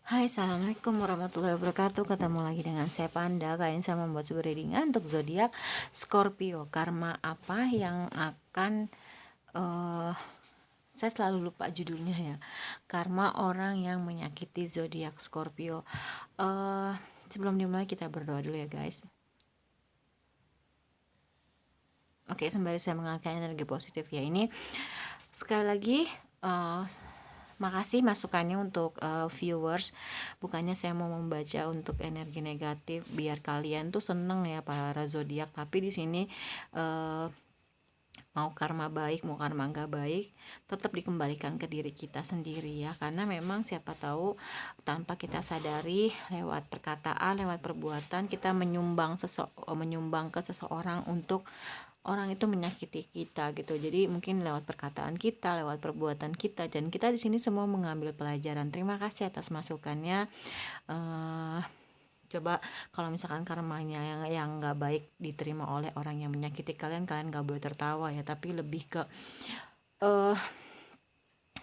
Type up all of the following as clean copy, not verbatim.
Hai, assalamualaikum warahmatullahi wabarakatuh. Ketemu lagi dengan saya Panda. Kali ini saya membuat sebuah readingan untuk zodiak Scorpio. Karma apa yang akan saya selalu lupa judulnya ya. Karma orang yang menyakiti zodiak Scorpio. Sebelum dimulai kita berdoa dulu ya guys. Oke, sembari saya mengalihkan energi positif ya, ini sekali lagi makasih masukannya untuk viewers. Bukannya saya mau membaca untuk energi negatif biar kalian tuh seneng ya para zodiak, tapi di sini mau karma baik mau karma nggak baik tetap dikembalikan ke diri kita sendiri ya, karena memang siapa tahu tanpa kita sadari lewat perkataan lewat perbuatan kita menyumbang ke seseorang untuk orang itu menyakiti kita gitu. Jadi mungkin lewat perkataan kita, lewat perbuatan kita, dan kita di sini semua mengambil pelajaran. Terima kasih atas masukannya. eh Coba kalau misalkan karmanya yang nggak baik diterima oleh orang yang menyakiti kalian, kalian nggak boleh tertawa ya, tapi lebih ke eh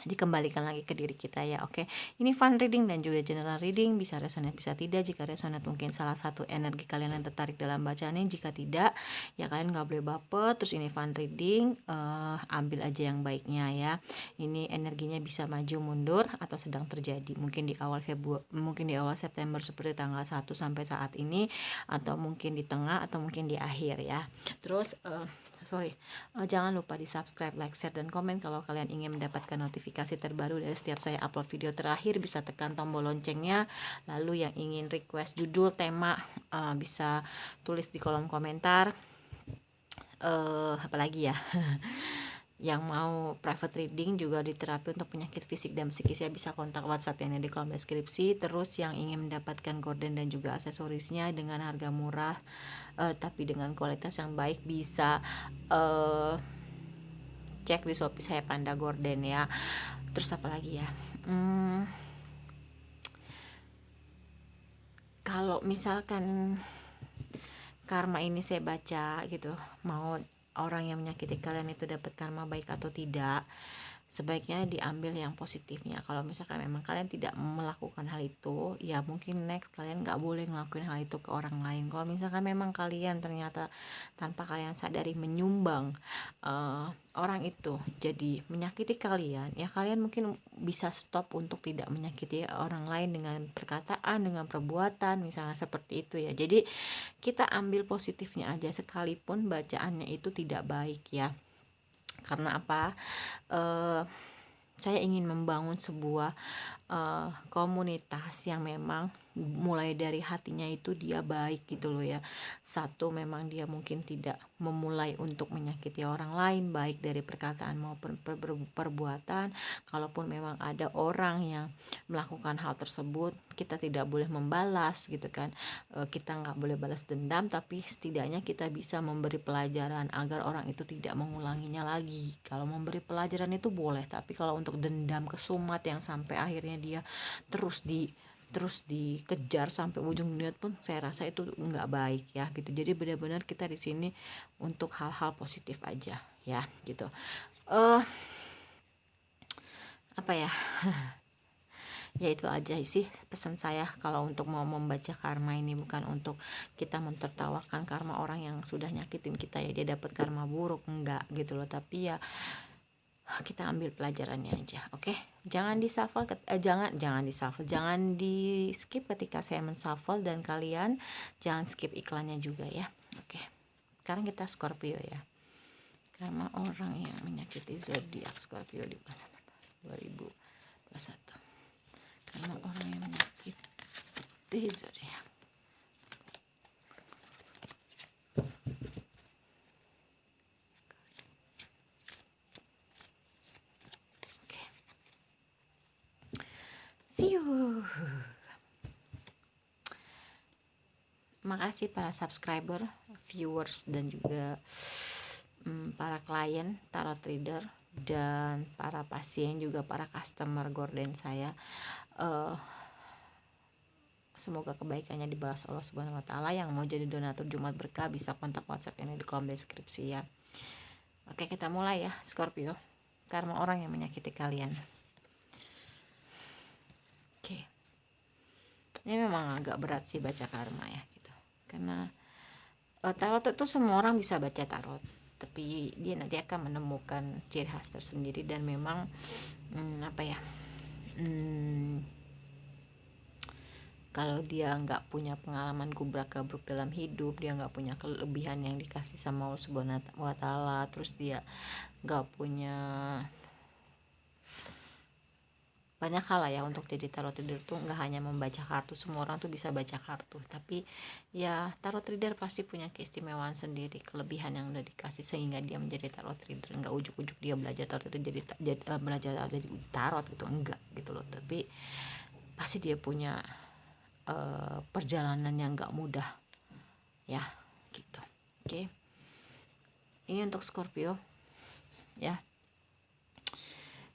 dikembalikan lagi ke diri kita ya. Oke, ini fun reading dan juga general reading, bisa resonate bisa tidak. Jika resonate mungkin salah satu energi kalian yang tertarik dalam bacaannya, jika tidak ya kalian nggak boleh baper. Terus ini fun reading, ambil aja yang baiknya ya. Ini energinya bisa maju mundur atau sedang terjadi, mungkin di awal Februari, mungkin di awal September seperti tanggal 1 sampai saat ini, atau mungkin di tengah atau mungkin di akhir ya. Terus jangan lupa di subscribe, like, share, dan komen. Kalau kalian ingin mendapatkan notifikasi terbaru dari setiap saya upload video terakhir, bisa tekan tombol loncengnya. Lalu yang ingin request judul, tema, bisa tulis di kolom komentar. Apalagi ya yang mau private reading juga di terapi untuk penyakit fisik dan psikis ya, bisa kontak WhatsApp yang ada di kolom deskripsi. Terus yang ingin mendapatkan gorden dan juga aksesorisnya dengan harga murah tapi dengan kualitas yang baik, bisa cek di Shopee saya Panda Gorden ya. Terus apa lagi ya, kalau misalkan karma ini saya baca gitu, mau orang yang menyakiti kalian itu dapat karma baik atau tidak, sebaiknya diambil yang positifnya. Kalau misalkan memang kalian tidak melakukan hal itu, ya mungkin next kalian nggak boleh ngelakuin hal itu ke orang lain. Kalau misalkan memang kalian ternyata tanpa kalian sadari menyumbang orang itu jadi menyakiti kalian, ya kalian mungkin bisa stop untuk tidak menyakiti orang lain dengan perkataan, dengan perbuatan, misalnya seperti itu ya. Jadi kita ambil positifnya aja sekalipun bacaannya itu tidak baik ya. Karena apa? Saya ingin membangun sebuah komunitas yang memang mulai dari hatinya itu dia baik gitu loh ya. Satu, memang dia mungkin tidak memulai untuk menyakiti orang lain baik dari perkataan maupun perbuatan. Kalaupun memang ada orang yang melakukan hal tersebut, kita tidak boleh membalas gitu kan. Kita nggak boleh balas dendam, tapi setidaknya kita bisa memberi pelajaran agar orang itu tidak mengulanginya lagi. Kalau memberi pelajaran itu boleh, tapi kalau untuk dendam kesumat yang sampai akhirnya dia terus dikejar sampai ujung dunia pun, saya rasa itu nggak baik ya gitu. Jadi benar-benar kita di sini untuk hal-hal positif aja ya gitu. Apa ya, ya itu aja sih pesan saya. Kalau untuk mau membaca karma ini bukan untuk kita mentertawakan karma orang yang sudah nyakitin kita ya, dia dapat karma buruk, enggak gitu loh, tapi ya kita ambil pelajarannya aja. Oke, jangan di shuffle jangan di skip ketika saya menshuffle, dan kalian jangan skip iklannya juga ya. Oke, sekarang kita Scorpio ya. Karena orang yang menyakiti zodiak Scorpio di bulan September 2021. Karena orang yang menyakiti zodiak. Oke. Makasih para subscriber, viewers, dan juga para klien, tarot reader, dan para pasien juga para customer gorden saya. Semoga kebaikannya dibalas Allah Subhanahu wa taala. Yang mau jadi donatur Jumat Berkah bisa kontak WhatsApp ini di kolom deskripsi ya. Oke, kita mulai ya Scorpio. Karma orang yang menyakiti kalian. Oke. Ini memang agak berat sih baca karma ya gitu, karena tarot itu semua orang bisa baca tarot, tapi dia nanti akan menemukan ciri khas tersendiri. Dan memang apa ya, kalau dia nggak punya pengalaman gubrak-gabruk dalam hidup, dia nggak punya kelebihan yang dikasih sama Allah Subhanahu wa Ta'ala, terus dia nggak punya banyak hal lah ya untuk jadi tarot reader tuh. Nggak hanya membaca kartu, semua orang tuh bisa baca kartu, tapi ya tarot reader pasti punya keistimewaan sendiri, kelebihan yang udah dikasih sehingga dia menjadi tarot reader. Nggak ujuk-ujuk dia belajar tarot itu belajar jadi tarot gitu, enggak gitu loh. Tapi pasti dia punya perjalanan yang nggak mudah ya gitu. Oke. Ini untuk Scorpio ya.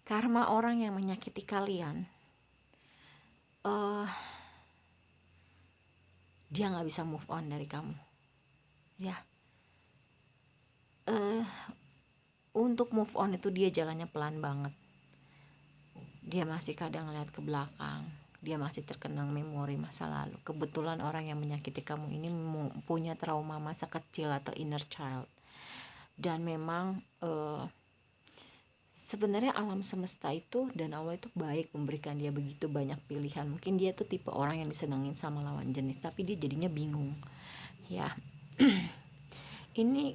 Karma orang yang menyakiti kalian, dia nggak bisa move on dari kamu ya. Untuk move on itu dia jalannya pelan banget. Dia masih kadang ngeliat ke belakang, dia masih terkenang memori masa lalu. Kebetulan orang yang menyakiti kamu ini punya trauma masa kecil atau inner child. Dan memang sebenarnya alam semesta itu dan Allah itu baik memberikan dia begitu banyak pilihan. Mungkin dia tuh tipe orang yang disenengin sama lawan jenis, tapi dia jadinya bingung ya. Ini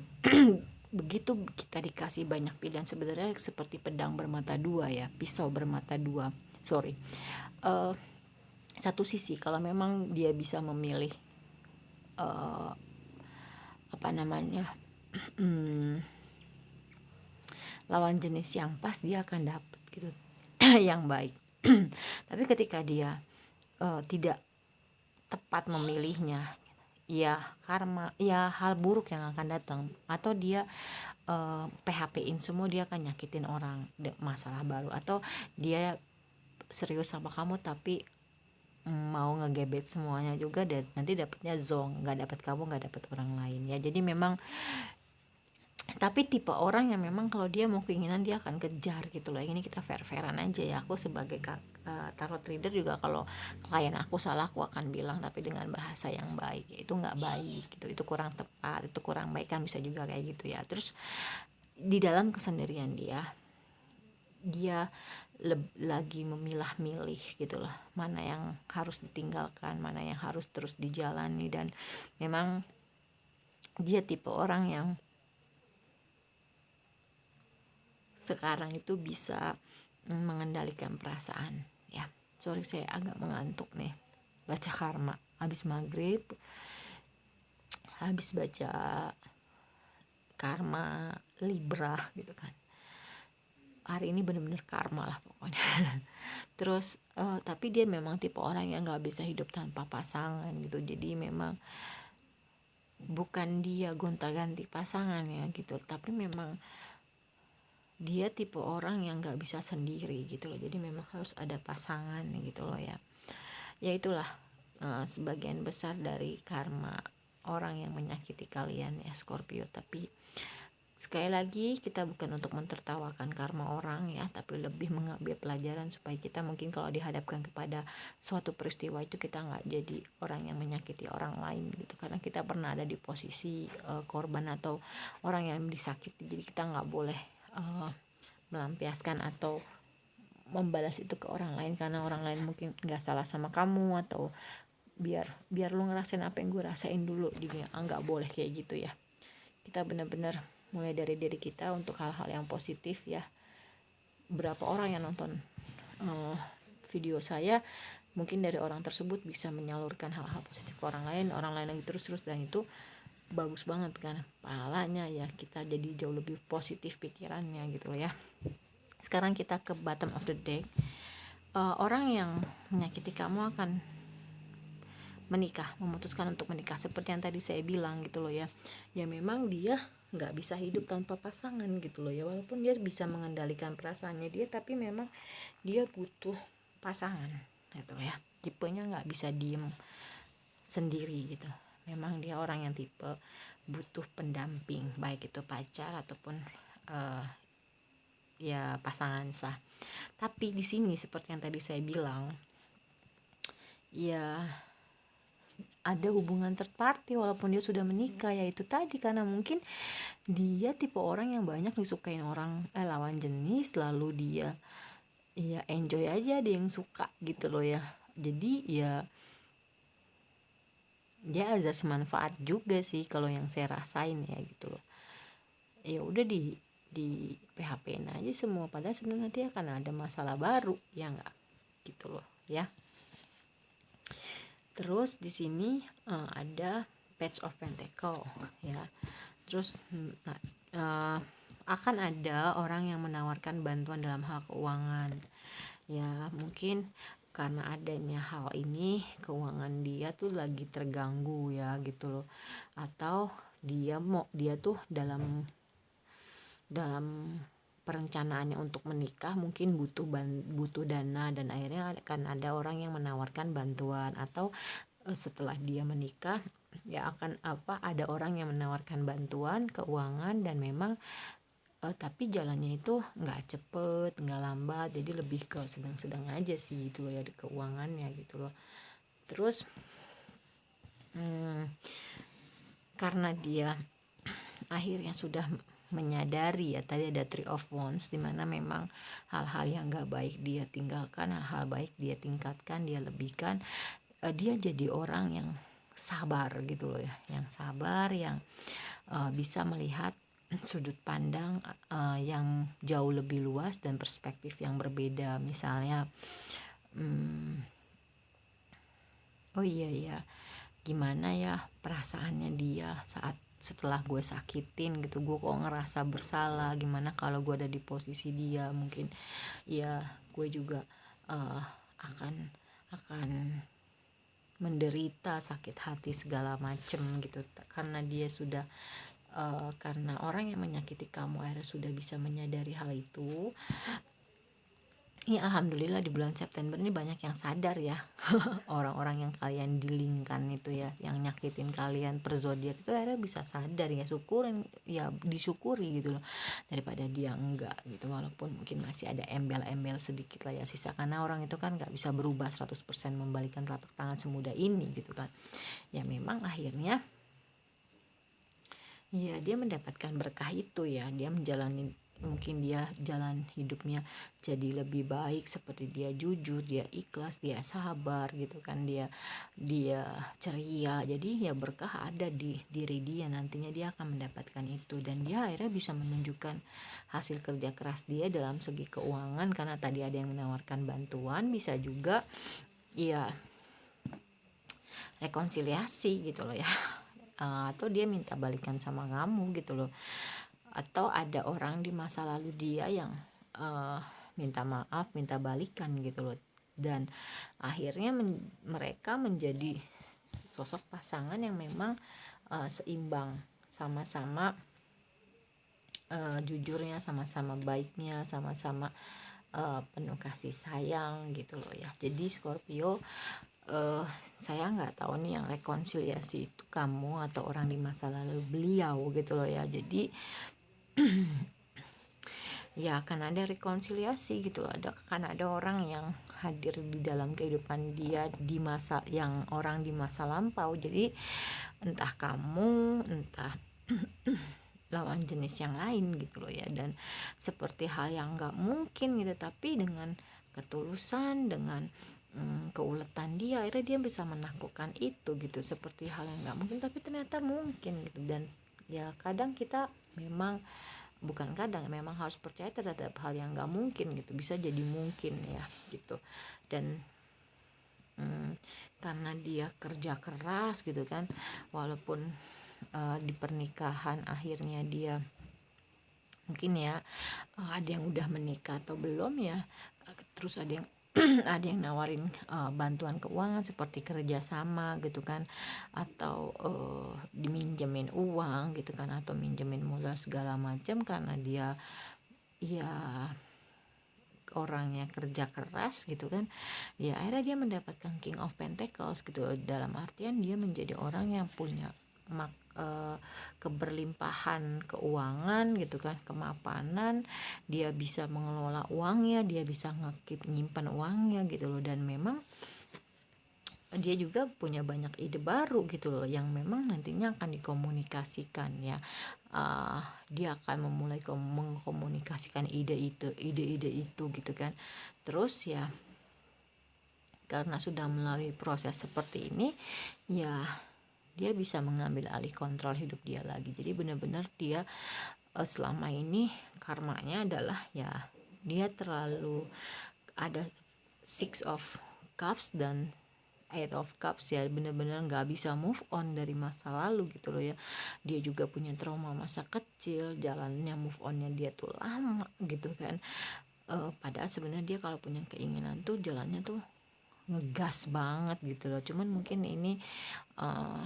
begitu kita dikasih banyak pilihan, sebenarnya seperti pedang bermata dua ya, pisau bermata dua, sorry. Satu sisi kalau memang dia bisa memilih apa namanya lawan jenis yang pas, dia akan dapet gitu yang baik. Tapi ketika dia tidak tepat memilihnya, ya karma, ya hal buruk yang akan datang. Atau dia PHP-in semua, dia akan nyakitin orang, masalah baru. Atau dia serius sama kamu tapi mau ngegebet semuanya juga, dan nanti dapetnya zong, nggak dapet kamu, nggak dapet orang lain ya. Jadi memang, tapi tipe orang yang memang kalau dia mau keinginan dia akan kejar gitu loh. Ini kita fair-fairan aja ya. Aku sebagai tarot reader juga, kalau klien aku salah aku akan bilang, tapi dengan bahasa yang baik. Itu nggak baik gitu, itu kurang tepat, itu kurang baik, kan bisa juga kayak gitu ya. Terus di dalam kesendirian dia lagi memilah-milih gitu loh, mana yang harus ditinggalkan, mana yang harus terus dijalani. Dan memang dia tipe orang yang sekarang itu bisa mengendalikan perasaan ya. Sorry, saya agak mengantuk nih, baca karma habis maghrib, habis baca karma Libra gitu kan. Hari ini bener-bener karma lah pokoknya. Terus tapi dia memang tipe orang yang nggak bisa hidup tanpa pasangan gitu. Jadi memang bukan dia gonta-ganti pasangan ya gitu, tapi memang dia tipe orang yang nggak bisa sendiri gitu loh. Jadi memang harus ada pasangan gitu loh ya. Ya itulah sebagian besar dari karma orang yang menyakiti kalian ya Scorpio. Tapi sekali lagi, kita bukan untuk mentertawakan karma orang ya, tapi lebih mengambil pelajaran supaya kita mungkin kalau dihadapkan kepada suatu peristiwa itu, kita nggak jadi orang yang menyakiti orang lain gitu. Karena kita pernah ada di posisi korban atau orang yang disakiti, jadi kita nggak boleh melampiaskan atau membalas itu ke orang lain, karena orang lain mungkin nggak salah sama kamu, atau biar lu ngerasain apa yang gue rasain dulu, dia nggak boleh kayak gitu ya. Kita benar-benar mulai dari diri kita untuk hal-hal yang positif ya. Berapa orang yang nonton video saya, mungkin dari orang tersebut bisa menyalurkan hal-hal positif ke orang lain lagi terus, dan itu bagus banget kan pahalanya ya. Kita jadi jauh lebih positif pikirannya gitu loh ya. Sekarang kita ke bottom of the deck. Orang yang menyakiti kamu akan memutuskan untuk menikah, seperti yang tadi saya bilang gitu loh ya. Ya memang dia nggak bisa hidup tanpa pasangan gitu loh ya, walaupun dia bisa mengendalikan perasaannya dia, tapi memang dia butuh pasangan gitu loh ya. Tipenya nggak bisa diem sendiri gitu. Memang dia orang yang tipe butuh pendamping, baik itu pacar ataupun ya pasangan sah. Tapi di sini seperti yang tadi saya bilang ya, ada hubungan third party walaupun dia sudah menikah. Yaitu tadi, karena mungkin dia tipe orang yang banyak disukain orang lawan jenis, lalu dia ya enjoy aja, dia yang suka gitu loh ya. Jadi ya dia azas manfaat juga sih kalau yang saya rasain ya gitu loh. Ya udah di PHP-in aja semua, padahal sebenarnya nanti akan ada masalah baru ya enggak gitu loh ya. Terus di sini ada Page of Pentacle ya. Terus akan ada orang yang menawarkan bantuan dalam hal keuangan ya. Mungkin karena adanya hal ini keuangan dia tuh lagi terganggu ya gitu loh, atau dia tuh dalam perencanaannya untuk menikah mungkin butuh dana, dan akhirnya akan ada orang yang menawarkan bantuan. Atau setelah dia menikah ya akan ada orang yang menawarkan bantuan keuangan, dan memang tapi jalannya itu nggak cepet, nggak lambat, jadi lebih ke sedang-sedang aja sih itu ya di keuangannya gitu loh. Terus karena dia akhirnya sudah menyadari ya, tadi ada Three of Wands, dimana memang hal-hal yang gak baik dia tinggalkan, hal baik dia tingkatkan, dia lebihkan. Dia jadi orang yang sabar gitu loh ya, yang sabar, yang bisa melihat sudut pandang yang jauh lebih luas dan perspektif yang berbeda. Misalnya oh iya, gimana ya perasaannya dia setelah gue sakitin gitu, gue kok ngerasa bersalah, gimana kalau gue ada di posisi dia, mungkin ya gue juga akan menderita sakit hati segala macem gitu, karena dia sudah karena orang yang menyakiti kamu akhirnya sudah bisa menyadari hal itu. Ya alhamdulillah di bulan September ini banyak yang sadar ya. Orang-orang yang kalian dilingkan itu ya, yang nyakitin kalian per zodiak itu akhirnya bisa sadar ya, syukurin ya, disyukuri gitu loh, daripada dia enggak gitu. Walaupun mungkin masih ada embel-embel sedikit lah ya sisa, karena orang itu kan enggak bisa berubah 100% membalikan telapak tangan semudah ini gitu kan. Ya memang akhirnya ya dia mendapatkan berkah itu ya, dia menjalani, mungkin dia jalan hidupnya jadi lebih baik, seperti dia jujur, dia ikhlas, dia sabar gitu kan, dia ceria. Jadi ya berkah ada di diri dia, nantinya dia akan mendapatkan itu, dan dia akhirnya bisa menunjukkan hasil kerja keras dia dalam segi keuangan, karena tadi ada yang menawarkan bantuan. Bisa juga ya rekonsiliasi gitu loh ya. Atau dia minta balikan sama kamu gitu loh, atau ada orang di masa lalu dia yang minta maaf, minta balikan gitu loh, dan akhirnya mereka menjadi sosok pasangan yang memang seimbang, sama-sama jujurnya, sama-sama baiknya, sama-sama penuh kasih sayang gitu loh ya. Jadi Scorpio, saya nggak tahu nih yang rekonsiliasi itu kamu atau orang di masa lalu beliau gitu loh ya. Jadi ya akan ada rekonsiliasi gitu, akan ada orang yang hadir di dalam kehidupan dia di masa yang orang di masa lampau. Jadi entah kamu, entah lawan jenis yang lain gitu loh ya, dan seperti hal yang nggak mungkin gitu, tapi dengan ketulusan, dengan keuletan dia, akhirnya dia bisa menaklukkan itu gitu. Seperti hal yang nggak mungkin tapi ternyata mungkin gitu. Dan ya kadang kita memang, bukan kadang, memang harus percaya terhadap hal yang nggak mungkin gitu, bisa jadi mungkin ya gitu. Dan karena dia kerja keras gitu kan, walaupun di pernikahan akhirnya dia mungkin ya ada yang udah menikah atau belum ya, terus ada yang ada yang nawarin bantuan keuangan seperti kerjasama gitu kan, atau diminjemin uang gitu kan, atau minjemin modal segala macam, karena dia ya orangnya kerja keras gitu kan. Ya akhirnya dia mendapatkan King of Pentacles gitu, dalam artian dia menjadi orang yang punya keberlimpahan keuangan gitu kan, kemapanan, dia bisa mengelola uangnya, dia bisa nyimpan uangnya gitu loh. Dan memang dia juga punya banyak ide baru gitu loh, yang memang nantinya akan dikomunikasikan ya. Dia akan memulai mengkomunikasikan ide-ide itu gitu kan. Terus ya karena sudah melalui proses seperti ini ya, dia bisa mengambil alih kontrol hidup dia lagi. Jadi benar-benar dia selama ini karmanya adalah ya dia terlalu ada Six of Cups dan Eight of Cups ya, bener-bener nggak bisa move on dari masa lalu gitu loh ya. Dia juga punya trauma masa kecil, jalannya move onnya dia tuh lama gitu kan. Padahal sebenarnya dia kalau punya keinginan tuh jalannya tuh ngegas banget gitu loh. Cuman mungkin ini uh,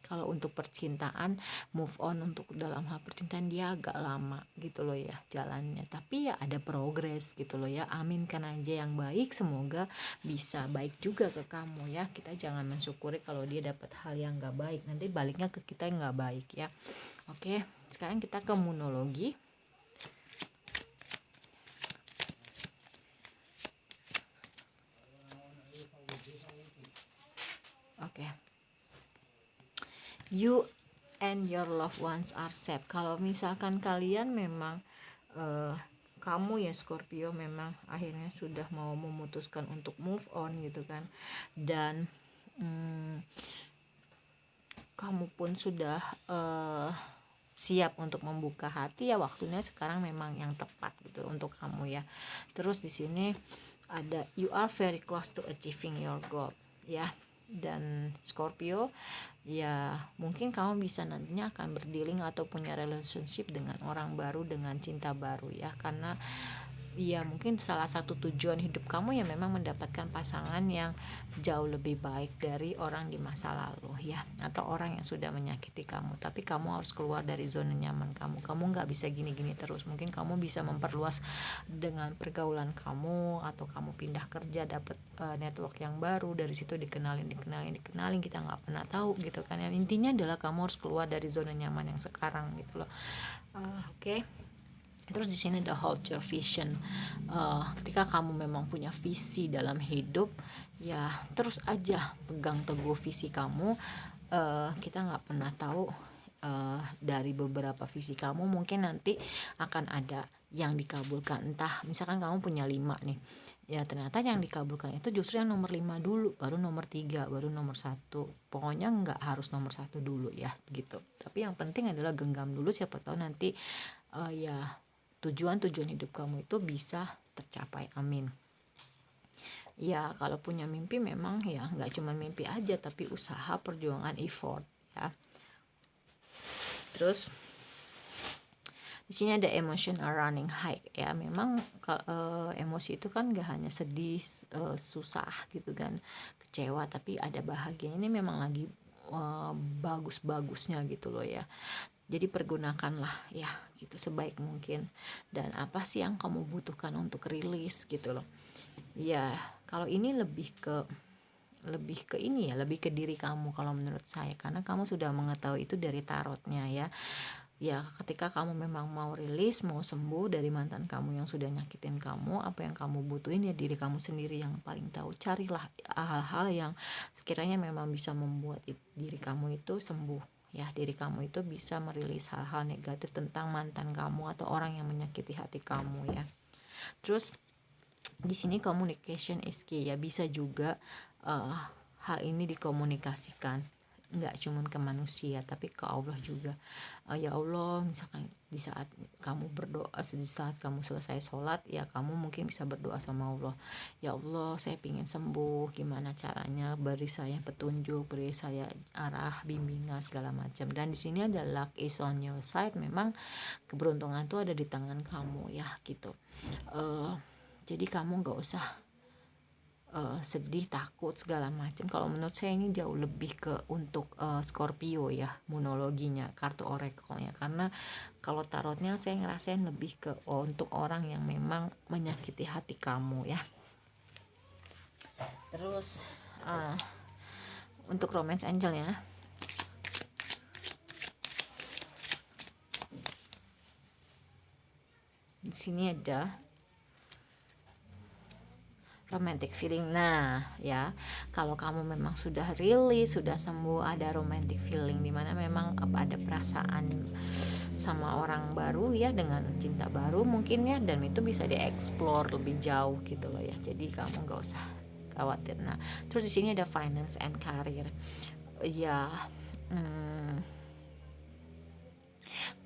kalau untuk percintaan, move on untuk dalam hal percintaan dia agak lama gitu loh ya jalannya, tapi ya ada progres gitu loh ya. Aminkan aja yang baik, semoga bisa baik juga ke kamu ya. Kita jangan mensyukuri kalau dia dapat hal yang gak baik, nanti baliknya ke kita yang gak baik ya. Oke, sekarang kita ke monologi. Oke, you and your loved ones are safe. Kalau misalkan kalian memang kamu ya Scorpio memang akhirnya sudah mau memutuskan untuk move on gitu kan, dan kamu pun sudah siap untuk membuka hati ya, waktunya sekarang memang yang tepat gitu untuk kamu ya. Terus di sini ada you are very close to achieving your goal ya. Dan Scorpio ya, mungkin kamu bisa nantinya akan berdealing atau punya relationship dengan orang baru, dengan cinta baru ya. Karena ya mungkin salah satu tujuan hidup kamu ya memang mendapatkan pasangan yang jauh lebih baik dari orang di masa lalu ya, atau orang yang sudah menyakiti kamu. Tapi kamu harus keluar dari zona nyaman kamu nggak bisa gini-gini terus. Mungkin kamu bisa memperluas dengan pergaulan kamu, atau kamu pindah kerja dapat network yang baru, dari situ dikenalin, kita nggak pernah tahu gitu kan. Yang intinya adalah kamu harus keluar dari zona nyaman yang sekarang gitu loh. Oke. Terus di sini ada hold your vision. Ketika kamu memang punya visi dalam hidup ya, terus aja pegang teguh visi kamu. Kita nggak pernah tahu, dari beberapa visi kamu mungkin nanti akan ada yang dikabulkan. Entah misalkan kamu punya 5 nih ya, ternyata yang dikabulkan itu justru yang nomor 5 dulu, baru nomor 3, baru nomor 1. Pokoknya nggak harus nomor 1 dulu ya gitu. Tapi yang penting adalah genggam dulu, siapa tahu nanti ya tujuan hidup kamu itu bisa tercapai. Amin. Ya kalau punya mimpi memang ya nggak cuma mimpi aja, tapi usaha, perjuangan, effort ya. Terus di sini ada emotion are running high ya. Memang emosi itu kan gak hanya sedih, susah gitu kan, kecewa, tapi ada bahagianya. Ini memang lagi bagus-bagusnya gitu loh ya. Jadi pergunakanlah ya gitu sebaik mungkin. Dan apa sih yang kamu butuhkan untuk rilis gitu loh. Ya, kalau ini lebih ke ini ya, lebih ke diri kamu kalau menurut saya, karena kamu sudah mengetahui itu dari tarotnya ya. Ya, ketika kamu memang mau rilis, mau sembuh dari mantan kamu yang sudah nyakitin kamu, apa yang kamu butuhin ya diri kamu sendiri yang paling tahu. Carilah hal-hal yang sekiranya memang bisa membuat diri kamu itu sembuh. Ya, diri kamu itu bisa merilis hal-hal negatif tentang mantan kamu atau orang yang menyakiti hati kamu ya. Terus di sini communication is key ya, bisa juga hal ini dikomunikasikan nggak cuman ke manusia tapi ke Allah juga. Ya Allah, misalkan di saat kamu berdoa, di saat kamu selesai sholat ya, kamu mungkin bisa berdoa sama Allah, ya Allah saya pingin sembuh, gimana caranya, beri saya petunjuk, beri saya arah, bimbingan segala macam. Dan di sini ada luck is on your side, memang keberuntungan tuh ada di tangan kamu ya gitu. Jadi kamu nggak usah sedih, takut segala macam. Kalau menurut saya ini jauh lebih ke untuk Scorpio ya, monologinya, kartu oracle-nya. Karena kalau tarotnya saya ngerasain lebih ke untuk orang yang memang menyakiti hati kamu ya. Terus untuk romance angel ya, di sini ada romantic feeling. Nah ya, kalau kamu memang sudah really sudah sembuh, ada romantic feeling dimana memang ada perasaan sama orang baru ya, dengan cinta baru mungkin ya, dan itu bisa dieksplor lebih jauh gitu loh ya, jadi kamu nggak usah khawatir. Nah terus di sini ada finance and career ya.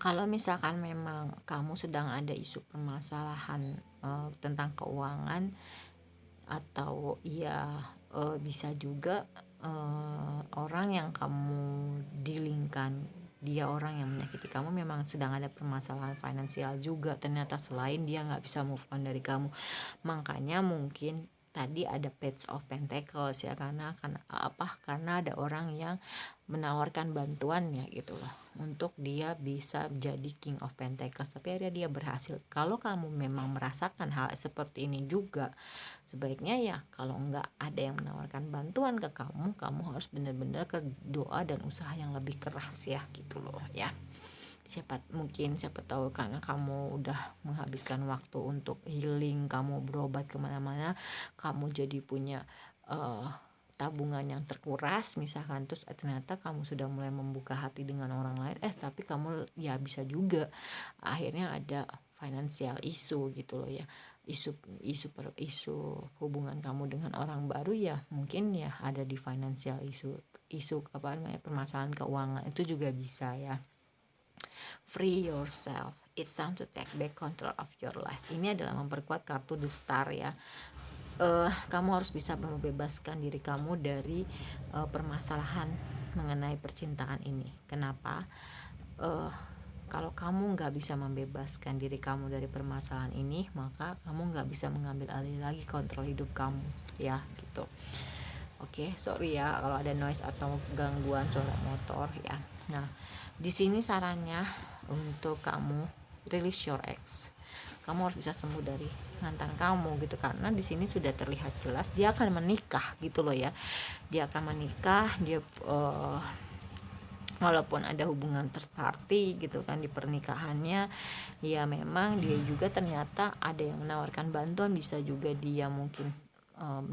Kalau misalkan memang kamu sedang ada isu permasalahan tentang keuangan, atau ya bisa juga orang yang kamu dealingkan, dia orang yang menyakiti kamu memang sedang ada permasalahan finansial juga ternyata, selain dia nggak bisa move on dari kamu. Makanya mungkin tadi ada Page of Pentacles ya, karena ada orang yang menawarkan bantuan ya gitu loh, untuk dia bisa jadi King of Pentacles, tapi akhirnya dia berhasil. Kalau kamu memang merasakan hal seperti ini juga, sebaiknya ya kalau nggak ada yang menawarkan bantuan ke kamu, kamu harus benar-benar ke doa dan usaha yang lebih keras ya gitu loh ya. Siapa tahu karena kamu udah menghabiskan waktu untuk healing, kamu berobat kemana-mana, kamu jadi punya tabungan yang terkuras misalkan, terus ternyata kamu sudah mulai membuka hati dengan orang lain, tapi kamu ya bisa juga akhirnya ada financial issue gitu loh ya, isu hubungan kamu dengan orang baru ya, mungkin ya ada di financial isu apa namanya, permasalahan keuangan, itu juga bisa ya. Free yourself, it's time to take back control of your life. Ini adalah memperkuat kartu The Star ya. Kamu harus bisa membebaskan diri kamu dari permasalahan mengenai percintaan ini. Kenapa? Kalau kamu nggak bisa membebaskan diri kamu dari permasalahan ini, maka kamu nggak bisa mengambil alih lagi kontrol hidup kamu ya gitu. Oke, sorry ya kalau ada noise atau gangguan suara motor ya. Nah di sini sarannya untuk kamu release your ex. Kamu harus bisa sembuh dari mantan kamu gitu, karena di sini sudah terlihat jelas dia akan menikah gitu loh ya. Dia akan menikah, dia walaupun ada hubungan third party gitu kan di pernikahannya, ya memang dia juga ternyata ada yang menawarkan bantuan, bisa juga dia mungkin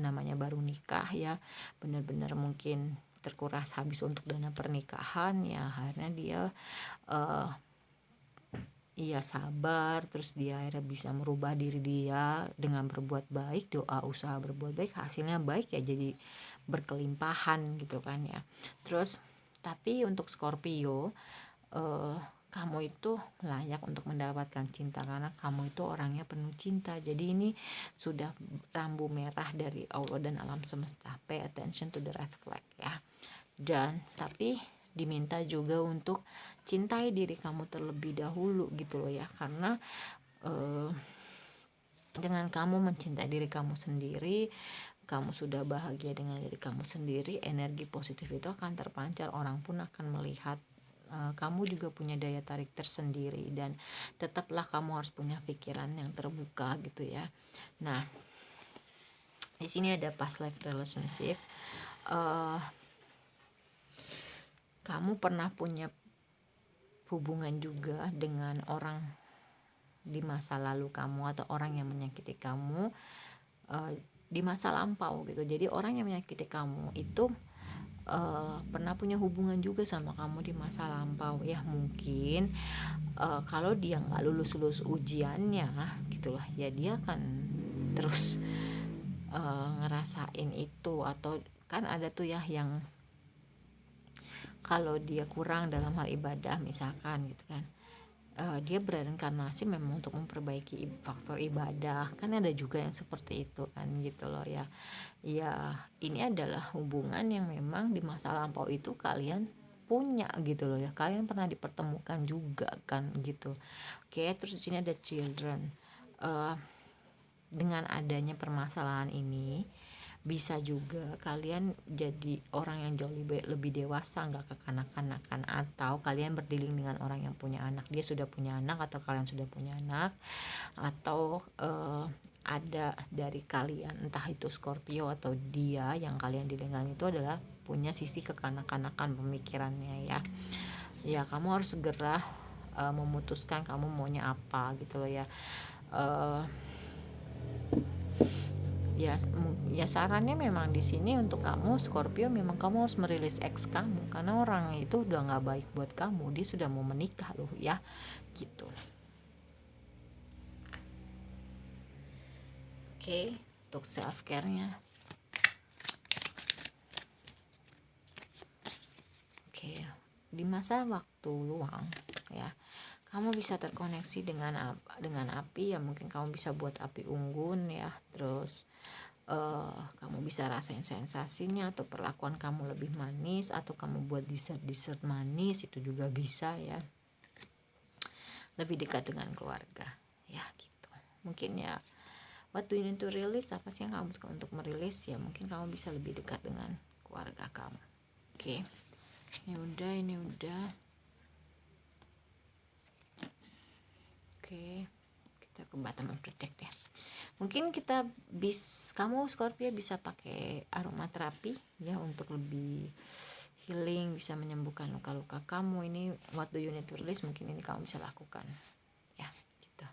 namanya baru nikah ya, benar-benar mungkin terkuras habis untuk dana pernikahan ya, akhirnya dia ia sabar, terus dia akhirnya bisa merubah diri dia dengan berbuat baik, doa usaha berbuat baik, hasilnya baik ya, jadi berkelimpahan gitu kan ya. Terus tapi untuk Scorpio, kamu itu layak untuk mendapatkan cinta karena kamu itu orangnya penuh cinta. Jadi ini sudah rambu merah dari Allah dan alam semesta. Pay attention to the red flag ya. Dan tapi diminta juga untuk cintai diri kamu terlebih dahulu gitu loh ya, karena dengan kamu mencintai diri kamu sendiri, kamu sudah bahagia dengan diri kamu sendiri, energi positif itu akan terpancar, orang pun akan melihat kamu juga punya daya tarik tersendiri, dan tetaplah kamu harus punya pikiran yang terbuka gitu ya. Nah di sini ada past life relationship. Kamu pernah punya hubungan juga dengan orang di masa lalu kamu, atau orang yang menyakiti kamu di masa lampau gitu. Jadi orang yang menyakiti kamu itu pernah punya hubungan juga sama kamu di masa lampau ya. Mungkin kalau dia nggak lulus ujiannya gitu lah ya, dia akan terus ngerasain itu. Atau kan ada tuh ya yang kalau dia kurang dalam hal ibadah misalkan gitu kan, dia bereinkarnasi memang untuk memperbaiki faktor ibadah, kan ada juga yang seperti itu kan gitu loh ya. Ya ini adalah hubungan yang memang di masa lampau itu kalian punya gitu loh ya, kalian pernah dipertemukan juga kan gitu. Oke, terus di sini ada children. Dengan adanya permasalahan ini bisa juga kalian jadi orang yang jauh lebih dewasa, nggak kekanak-kanakan, atau kalian berdealing dengan orang yang punya anak, dia sudah punya anak atau kalian sudah punya anak, atau ada dari kalian, entah itu Scorpio atau dia yang kalian dealing itu adalah punya sisi kekanak-kanakan pemikirannya ya. Ya kamu harus segera memutuskan kamu maunya apa gitu loh ya. ya sarannya memang di sini untuk kamu Scorpio, memang kamu harus merilis ex kamu, karena orang itu udah nggak baik buat kamu, dia sudah mau menikah loh ya, gitu. Oke, untuk self care-nya. Oke, di masa waktu luang ya, kamu bisa terkoneksi dengan api ya, mungkin kamu bisa buat api unggun ya, terus kamu bisa rasain sensasinya, atau perlakuan kamu lebih manis, atau kamu buat dessert manis, itu juga bisa ya, lebih dekat dengan keluarga ya, gitu. Mungkin ya, what do you need to release, apa sih yang kamu butuhkan untuk merilis ya, mungkin kamu bisa lebih dekat dengan keluarga kamu. Oke, ini udah. Oke, kita ke bottom of the deck deh. Mungkin kamu Scorpio bisa pakai aromaterapi ya, untuk lebih healing, bisa menyembuhkan luka-luka kamu. Ini what do you need to release, mungkin ini kamu bisa lakukan ya, gitu.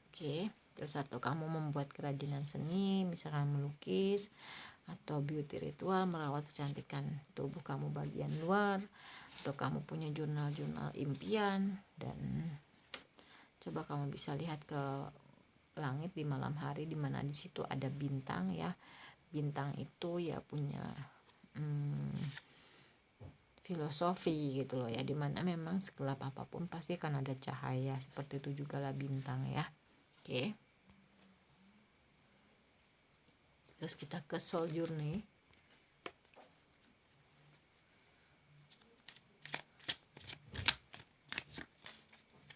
Oke, terus atau kamu membuat kerajinan seni, misalkan melukis, atau beauty ritual, merawat kecantikan tubuh kamu bagian luar, atau kamu punya jurnal-jurnal impian, dan coba kamu bisa lihat ke langit di malam hari, di mana di situ ada bintang ya. Bintang itu ya punya filosofi gitu loh ya, dimana memang segelap apapun pasti akan ada cahaya, seperti itu juga lah bintang ya. Oke, terus kita ke soul journey.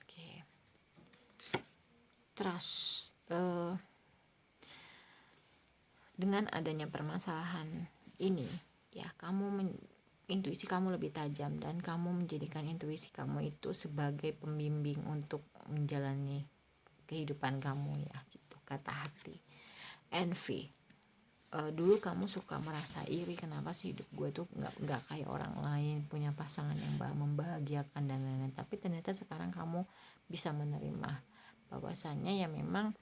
Oke, trust. Dengan adanya permasalahan ini ya, intuisi kamu lebih tajam, dan kamu menjadikan intuisi kamu itu sebagai pembimbing untuk menjalani kehidupan kamu ya, gitu. Kata hati. Envy. Dulu kamu suka merasa iri, kenapa sih hidup gue tuh nggak kayak orang lain, punya pasangan yang membahagiakan dan lain-lain. Tapi ternyata sekarang kamu bisa menerima bahwasannya ya, memang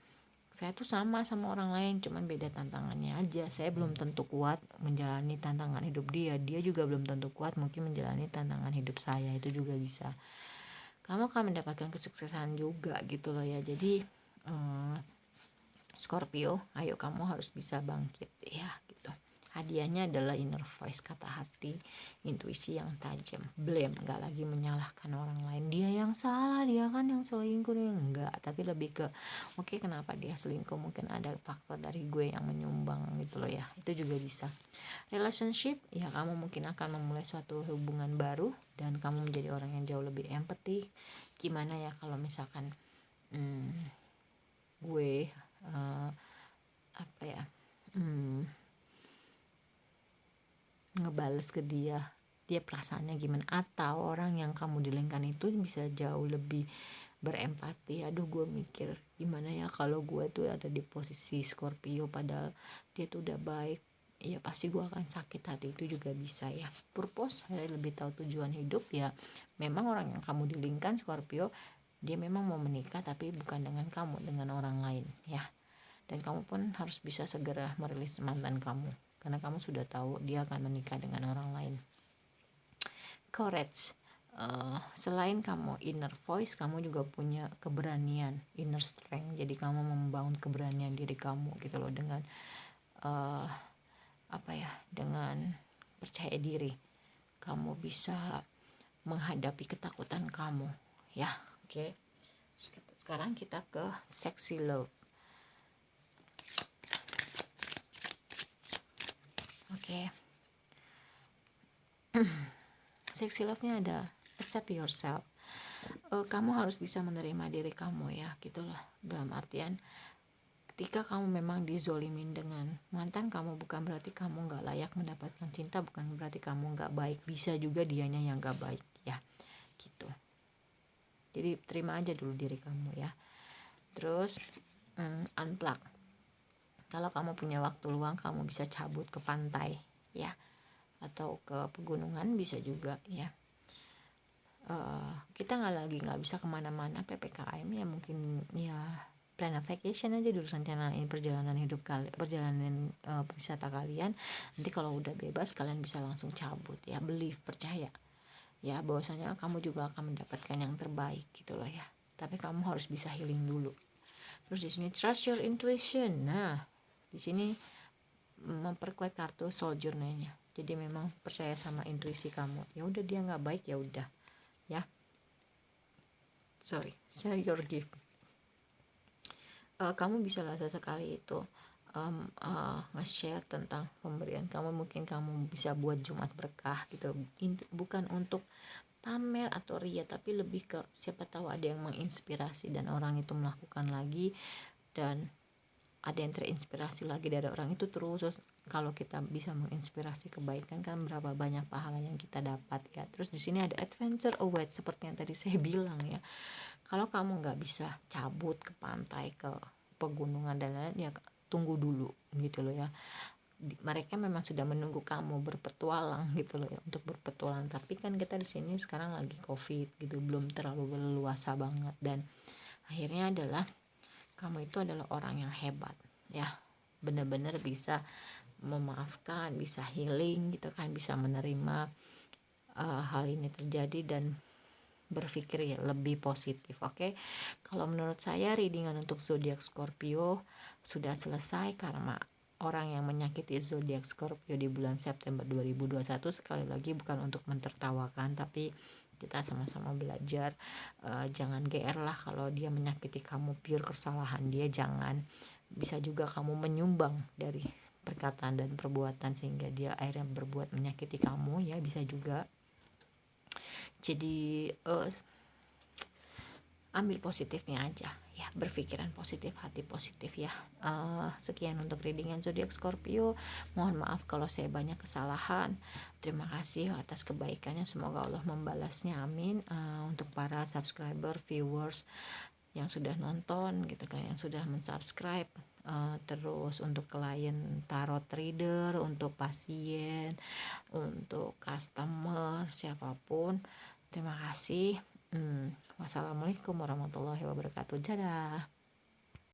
saya tuh sama orang lain, cuman beda tantangannya aja. Saya belum tentu kuat menjalani tantangan hidup dia juga belum tentu kuat mungkin menjalani tantangan hidup saya, itu juga bisa. Kamu akan mendapatkan kesuksesan juga gitu loh ya. Jadi Scorpio, ayo kamu harus bisa bangkit ya, gitu. Hadiahnya adalah inner voice, kata hati, intuisi yang tajam. Blame, gak lagi menyalahkan orang lain, dia yang salah, dia kan yang selingkuh, dia enggak. Tapi lebih ke oke, kenapa dia selingkuh, mungkin ada faktor dari gue yang menyumbang gitu loh ya, itu juga bisa. Relationship, ya kamu mungkin akan memulai suatu hubungan baru, dan kamu menjadi orang yang jauh lebih empati. Gimana ya kalau misalkan gue ngebales ke dia perasaannya gimana, atau orang yang kamu dilengkan itu bisa jauh lebih berempati. Aduh, gue mikir gimana ya kalau gue tuh ada di posisi Scorpio, padahal dia tuh udah baik, ya pasti gue akan sakit hati, itu juga bisa ya. Purpose, saya lebih tahu tujuan hidup ya, memang orang yang kamu dilingkan Scorpio, dia memang mau menikah tapi bukan dengan kamu, dengan orang lain ya. Dan kamu pun harus bisa segera merilis mantan kamu, karena kamu sudah tahu dia akan menikah dengan orang lain. Courage. Selain kamu inner voice, kamu juga punya keberanian, inner strength. Jadi kamu membangun keberanian diri kamu gitu loh, dengan dengan percaya diri. Kamu bisa menghadapi ketakutan kamu ya. Oke. Sekarang kita ke sexy love. Oke. Sexy love-nya ada accept yourself. Kamu harus bisa menerima diri kamu ya, gitulah. Dalam artian, ketika kamu memang dizolimin dengan mantan kamu, bukan berarti kamu gak layak mendapatkan cinta, bukan berarti kamu gak baik. Bisa juga dianya yang gak baik ya, gitu. Jadi terima aja dulu diri kamu ya. Terus unplug. Kalau kamu punya waktu luang, kamu bisa cabut ke pantai ya, atau ke pegunungan bisa juga ya. Kita nggak bisa kemana-mana, PPKM ya, mungkin ya plan a vacation aja dulu, rencanain perjalanan hidup kalian, perjalanan wisata kalian. Nanti kalau udah bebas kalian bisa langsung cabut ya. Believe, percaya ya bahwasanya kamu juga akan mendapatkan yang terbaik gitu loh ya. Tapi kamu harus bisa healing dulu. Terus di sini trust your intuition. Nah, di sini memperkuat kartu Soul Journey-nya. Jadi memang percaya sama intuisi kamu. Ya udah, dia nggak baik ya udah ya. Share your gift. Kamu bisa lah sesekali itu nge-share tentang pemberian kamu. Mungkin kamu bisa buat Jumat berkah gitu, bukan untuk pamer atau ria, tapi lebih ke siapa tahu ada yang menginspirasi dan orang itu melakukan lagi, dan ada yang terinspirasi lagi dari orang itu. Terus kalau kita bisa menginspirasi kebaikan, kan berapa banyak pahala yang kita dapat ya. Terus di sini ada adventure await, seperti yang tadi saya bilang ya. Kalau kamu nggak bisa cabut ke pantai, ke pegunungan dan lain-lain, ya tunggu dulu gitu loh ya. Mereka memang sudah menunggu kamu berpetualang gitu loh ya, untuk berpetualang. Tapi kan kita di sini sekarang lagi COVID gitu, belum terlalu leluasa banget. Dan akhirnya adalah kamu itu adalah orang yang hebat ya, benar-benar bisa memaafkan, bisa healing gitu kan, bisa menerima hal ini terjadi dan berpikir ya lebih positif. Oke. Kalau menurut saya readingan untuk zodiak Scorpio sudah selesai, karena orang yang menyakiti zodiak Scorpio di bulan September 2021, sekali lagi bukan untuk mentertawakan, tapi kita sama-sama belajar. Jangan GR lah kalau dia menyakiti kamu pure kesalahan dia, jangan. Bisa juga kamu menyumbang dari perkataan dan perbuatan sehingga dia akhirnya berbuat menyakiti kamu ya, bisa juga. Jadi ambil positifnya aja ya, berpikiran positif, hati positif ya. Sekian untuk readingan zodiak Scorpio. Mohon maaf kalau saya banyak kesalahan. Terima kasih atas kebaikannya, semoga Allah membalasnya, amin. Untuk para subscriber, viewers yang sudah nonton gitu kan, yang sudah mensubscribe, terus untuk klien tarot reader, untuk pasien, untuk customer, siapapun, terima kasih. Wassalamualaikum warahmatullahi wabarakatuh. Dadah.